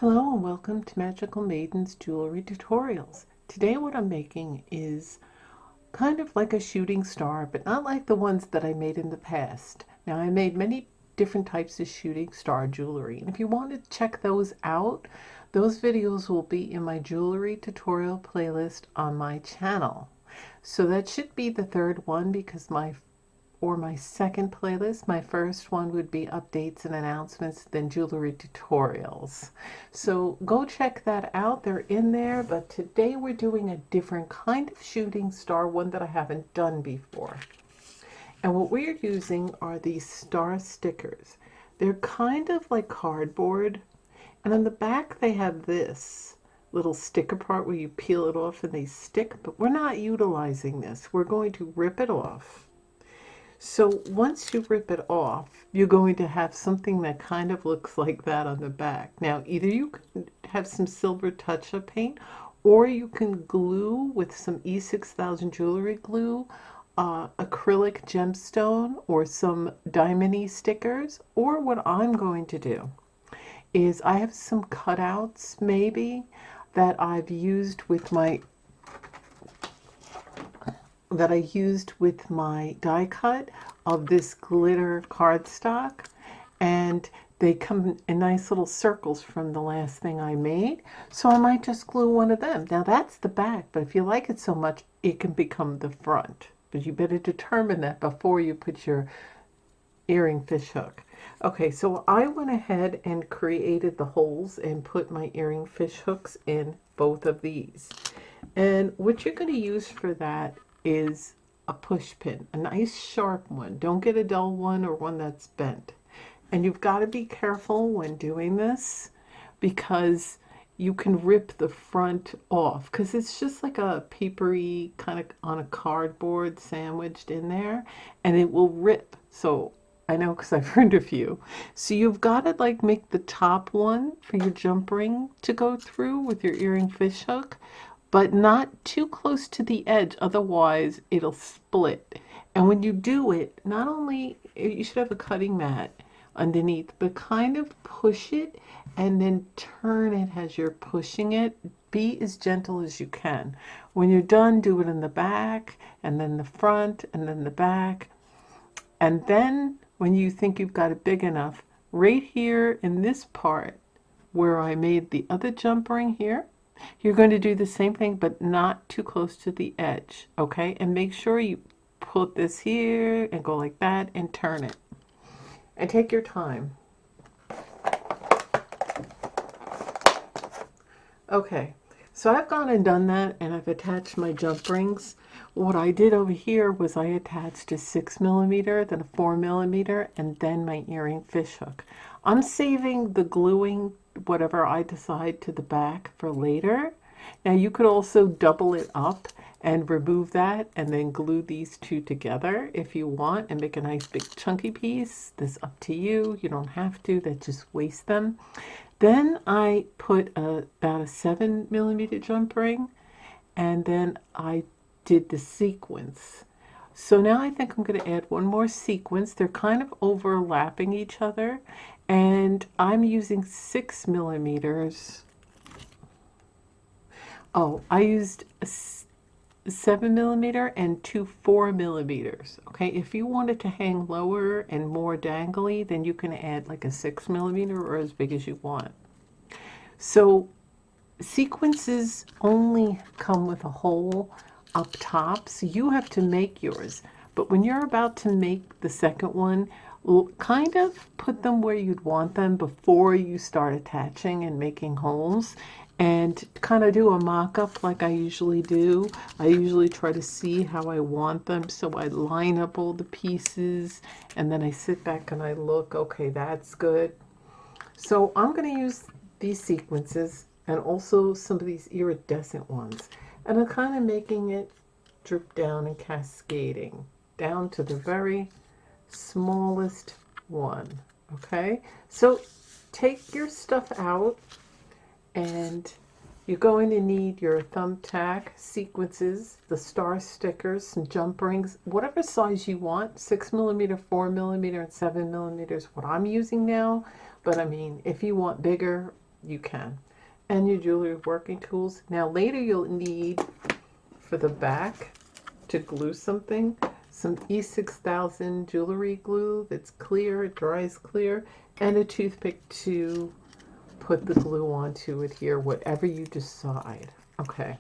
Hello and welcome to Magical Maiden's Jewelry Tutorials. Today what I'm making is kind of like a shooting star, but not like the ones that I made in the past. Now I made many different types of shooting star jewelry, and if you want to check those out, those videos will be in my jewelry tutorial playlist on my channel. So that should be the third one because my second playlist. My first one would be updates and announcements, then jewelry tutorials. So go check that out. They're in there, but today we're doing a different kind of shooting star, one that I haven't done before. And what we're using are these star stickers. They're kind of like cardboard, and on the back they have this little sticker part where you peel it off and they stick, but we're not utilizing this. We're going to rip it off. So once you rip it off, you're going to have something that kind of looks like that on the back. Now, either you can have some silver touch-up paint, or you can glue with some E6000 jewelry glue, acrylic gemstone, or some diamond stickers. Or what I'm going to do is I have some cutouts maybe that I've used with my die cut of this glitter cardstock, and they come in nice little circles from the last thing I made. So I might just glue one of them. Now that's the back, but if you like it so much, it can become the front. But you better determine that before you put your earring fish hook. Okay, so I went ahead and created the holes and put my earring fish hooks in both of these. And what you're going to use for that is a push pin, a nice sharp one. Don't get a dull one or one that's bent. And you've got to be careful when doing this because you can rip the front off because it's just like a papery kind of on a cardboard sandwiched in there, and it will rip. So I know because I've heard a few. So you've got to like make the top one for your jump ring to go through with your earring fish hook, but not too close to the edge, otherwise it'll split. And when you do it, not only you should have a cutting mat underneath, but kind of push it and then turn it as you're pushing it. Be as gentle as you can. When you're done, do it in the back and then the front and then the back. And then when you think you've got it big enough, right here in this part where I made the other jump ring here, you're going to do the same thing, but not too close to the edge, okay? And make sure you put this here and go like that and turn it. And take your time. Okay, so I've gone and done that, and I've attached my jump rings. What I did over here was I attached a 6mm, then a 4mm, and then my earring fish hook. I'm saving the gluing, whatever I decide, to the back for later. Now you could also double it up and remove that and then glue these two together if you want and make a nice big chunky piece. That's up to you. You don't have to. That just wastes them. Then I put about a 7mm jump ring, and then I did the sequence. So now I think I'm going to add one more sequence. They're kind of overlapping each other, and I'm using 6mm. Oh, I used a 7mm and two 4mm. Okay, if you want it to hang lower and more dangly, then you can add like a 6mm or as big as you want. So sequences only come with a hole up top, so you have to make yours. But when you're about to make the second one, kind of put them where you'd want them before you start attaching and making holes, and kind of do a mock-up like I usually do. I usually try to see how I want them, so I line up all the pieces, and then I sit back and I look, okay, that's good. So I'm going to use these sequences and also some of these iridescent ones, and I'm kind of making it drip down and cascading down to the very smallest one. Okay, so take your stuff out, and you're going to need your thumbtack, sequences, the star stickers, some jump rings, whatever size you want, 6mm, 4mm, and 7mm is what I'm using now. But I mean, if you want bigger, you can. And your jewelry working tools. Now later you'll need, for the back, to glue something, some E6000 jewelry glue that's clear, it dries clear, and a toothpick to put the glue on to adhere, whatever you decide. Okay.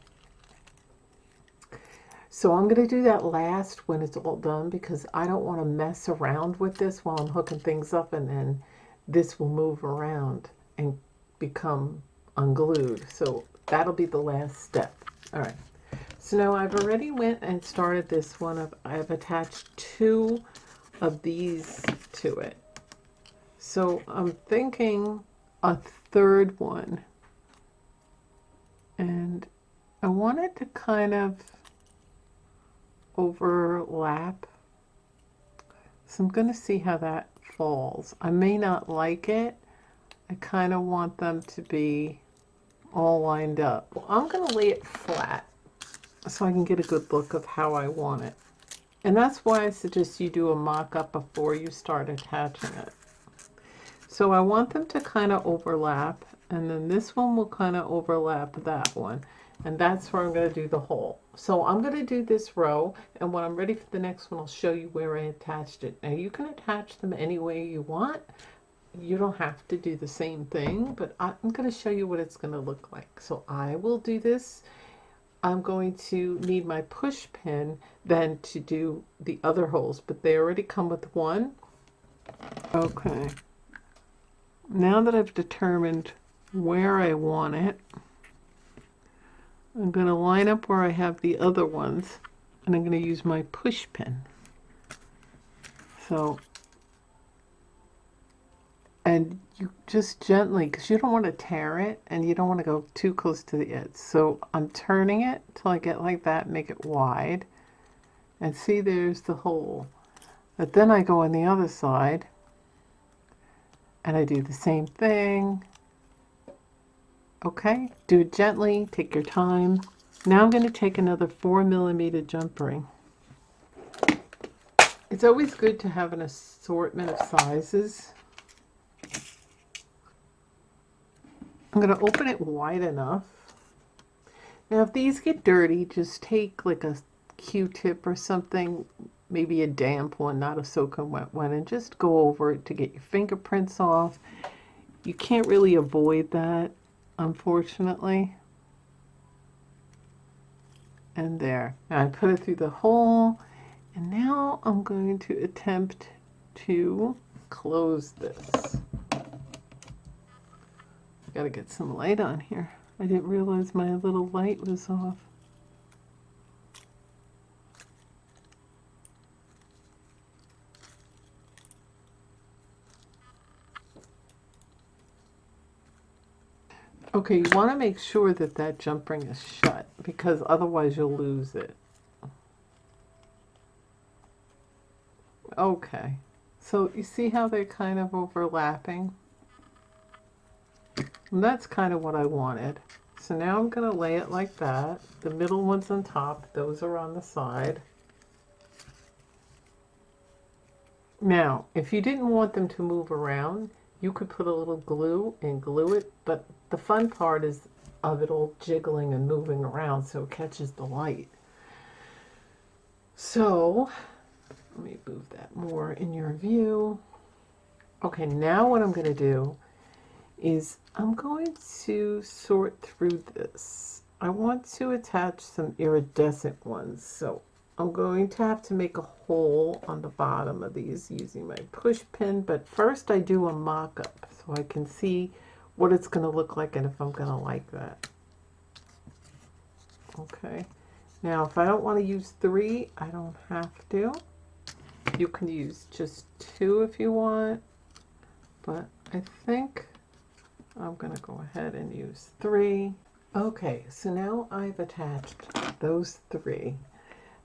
So I'm going to do that last when it's all done, because I don't want to mess around with this while I'm hooking things up, and then this will move around and become unglued. So that'll be the last step. All right. So now I've already went and started this one. I've attached 2 of these to it. So I'm thinking a third one. And I want it to kind of overlap. So I'm going to see how that falls. I may not like it. I kind of want them to be all lined up. Well, I'm going to lay it flat so I can get a good look of how I want it. And that's why I suggest you do a mock-up before you start attaching it. So I want them to kind of overlap, and then this one will kind of overlap that one. And that's where I'm going to do the hole. So I'm going to do this row, and when I'm ready for the next one, I'll show you where I attached it. Now you can attach them any way you want. You don't have to do the same thing, but I'm going to show you what it's going to look like. So I will do this. I'm going to need my push pin then to do the other holes, but they already come with one. Okay. Now that I've determined where I want it, I'm going to line up where I have the other ones, and I'm going to use my push pin. So, and you just gently, because you don't want to tear it and you don't want to go too close to the edge. So I'm turning it till I get like that, make it wide, and see, there's the hole. But then I go on the other side and I do the same thing. Okay, do it gently, take your time. Now I'm going to take another 4mm jump ring. It's always good to have an assortment of sizes. I'm going to open it wide enough. Now if these get dirty, just take like a Q-tip or something, maybe a damp one, not a soaking wet one, and just go over it to get your fingerprints off. You can't really avoid that, unfortunately. And there. Now I put it through the hole, and now I'm going to attempt to close this. Gotta get some light on here. I didn't realize my little light was off. Okay, you want to make sure that that jump ring is shut, because otherwise you'll lose it. Okay, so you see how they're kind of overlapping? And that's kind of what I wanted. So now I'm going to lay it like that. The middle one's on top, those are on the side. Now, if you didn't want them to move around, you could put a little glue and glue it, but the fun part is of it all jiggling and moving around so it catches the light. So, let me move that more in your view. Okay, now what I'm going to do is I'm going to sort through this. I want to attach some iridescent ones, so I'm going to have to make a hole on the bottom of these using my push pin, but first I do a mock-up so I can see what it's going to look like and if I'm going to like that. Okay, now if I don't want to use 3, I don't have to. You can use just 2 if you want, but I think I'm going to go ahead and use 3. Okay, so now I've attached those 3.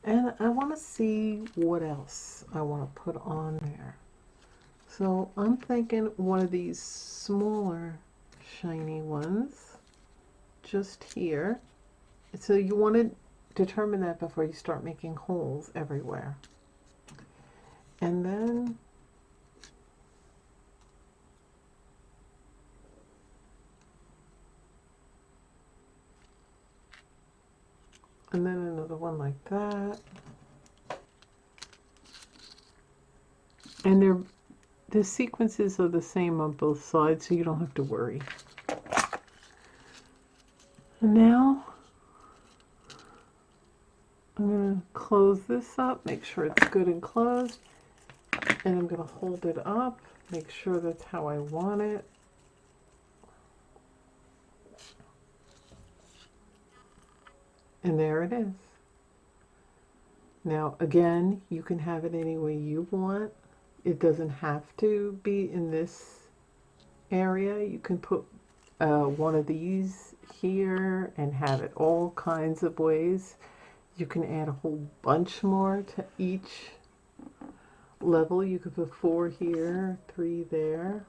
And I want to see what else I want to put on there. So I'm thinking one of these smaller shiny ones just here. So you want to determine that before you start making holes everywhere. And then And then another one like that. And the sequences are the same on both sides, so you don't have to worry. And now I'm going to close this up, make sure it's good and closed. And I'm going to hold it up, make sure that's how I want it. And there it is. Now again, you can have it any way you want. It doesn't have to be in this area. You can put one of these here and have it all kinds of ways. You can add a whole bunch more to each level. You could put 4 here, 3 there.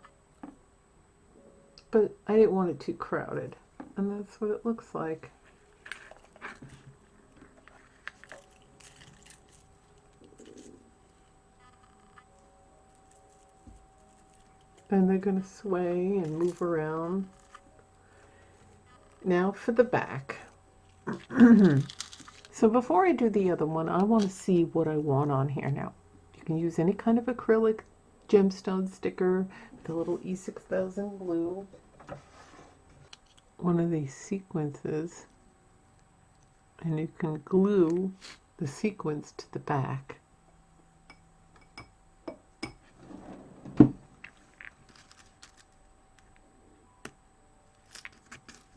But I didn't want it too crowded. And that's what it looks like. And they're going to sway and move around. Now for the back. So before I do the other one, I want to see what I want on here now. You can use any kind of acrylic gemstone sticker with a little E6000 glue. One of these sequences, and you can glue the sequence to the back.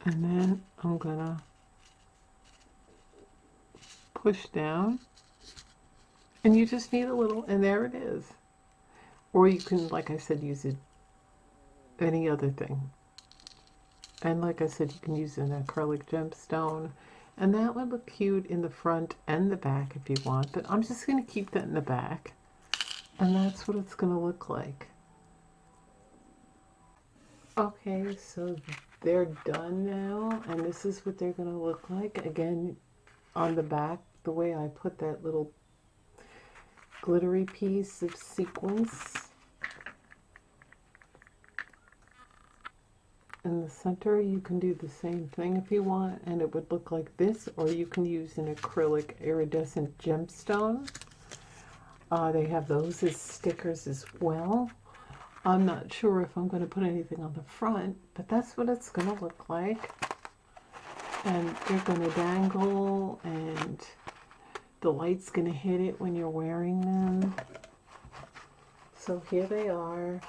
And then I'm gonna push down, and you just need a little, and there it is. Or you can, like I said, use it any other thing. And like I said, you can use an acrylic gemstone, and that would look cute in the front and the back if you want, but I'm just going to keep that in the back, and that's what it's going to look like. Okay, so they're done now, and this is what they're going to look like. Again, on the back, the way I put that little glittery piece of sequins in the center, you can do the same thing if you want, and it would look like this, or you can use an acrylic iridescent gemstone. They have those as stickers as well. I'm not sure if I'm going to put anything on the front, but that's what it's going to look like. And they're going to dangle, and the light's going to hit it when you're wearing them. So here they are.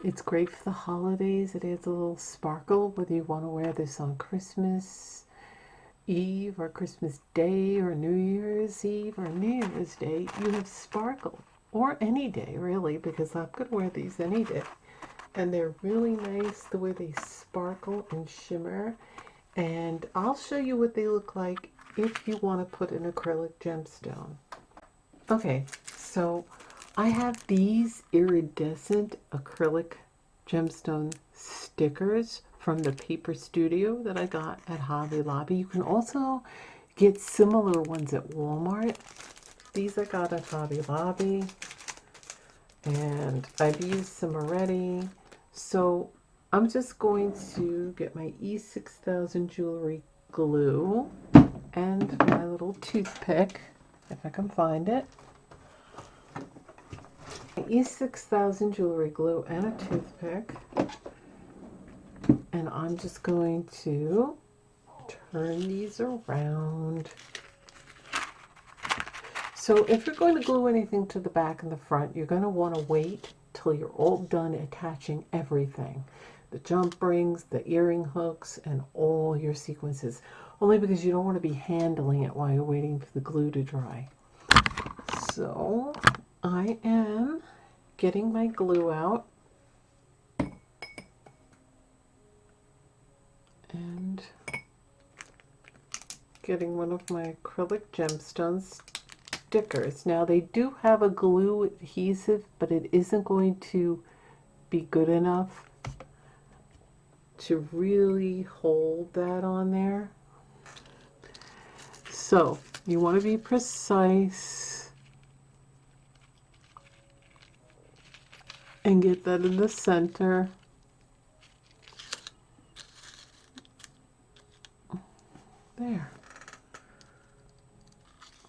It's great for the holidays. It adds a little sparkle, whether you want to wear this on Christmas Eve or Christmas Day or New Year's Eve or New Year's Day. You have sparkle. Or any day, really, because I'm going to wear these any day. And they're really nice the way they sparkle and shimmer. And I'll show you what they look like if you want to put an acrylic gemstone. Okay, so I have these iridescent acrylic gemstone stickers from the Paper Studio that I got at Hobby Lobby. You can also get similar ones at Walmart. These I got at Hobby Lobby, and I've used some already. So I'm just going to get my E6000 jewelry glue and my little toothpick, if I can find it. E6000 jewelry glue and a toothpick, and I'm just going to turn these around. So if you're going to glue anything to the back and the front, you're going to want to wait till you're all done attaching everything. The jump rings, the earring hooks, and all your sequences. Only because you don't want to be handling it while you're waiting for the glue to dry. So I am getting my glue out. And getting one of my acrylic gemstones stickers. Now they do have a glue adhesive, but it isn't going to be good enough to really hold that on there. So you want to be precise and get that in the center. There.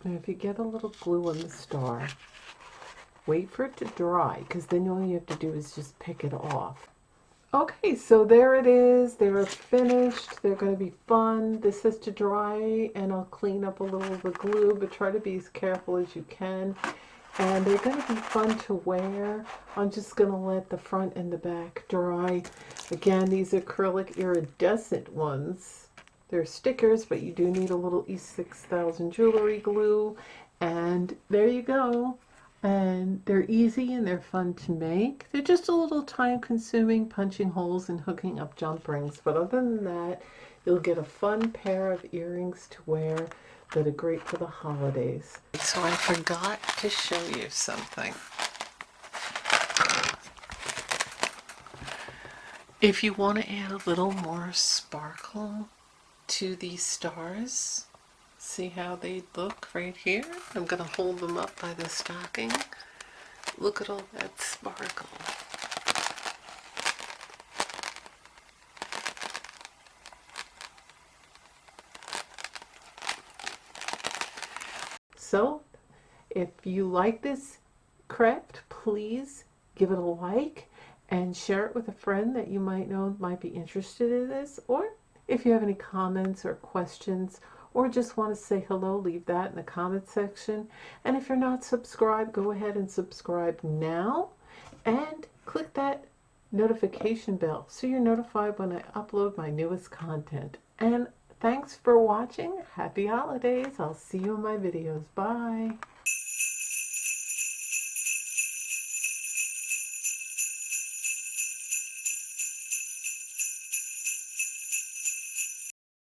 And if you get a little glue on the star, wait for it to dry, because then all you have to do is just pick it off. Okay, so there it is. They're finished. They're going to be fun. This has to dry, and I'll clean up a little of the glue, but try to be as careful as you can. And they're going to be fun to wear. I'm just going to let the front and the back dry. Again, these acrylic iridescent ones. They're stickers, but you do need a little E6000 jewelry glue. And there you go. And they're easy and they're fun to make. They're just a little time consuming, punching holes and hooking up jump rings. But other than that, you'll get a fun pair of earrings to wear that are great for the holidays. So I forgot to show you something. If you want to add a little more sparkle to these stars, see how they look right here? I'm going to hold them up by the stocking. Look at all that sparkle. So, if you like this craft, please give it a like and share it with a friend that you might know might be interested in this. Or if you have any comments or questions, or just want to say hello, leave that in the comment section. And if you're not subscribed, go ahead and subscribe now and click that notification bell so you're notified when I upload my newest content. And thanks for watching. Happy holidays. I'll see you in my videos. Bye.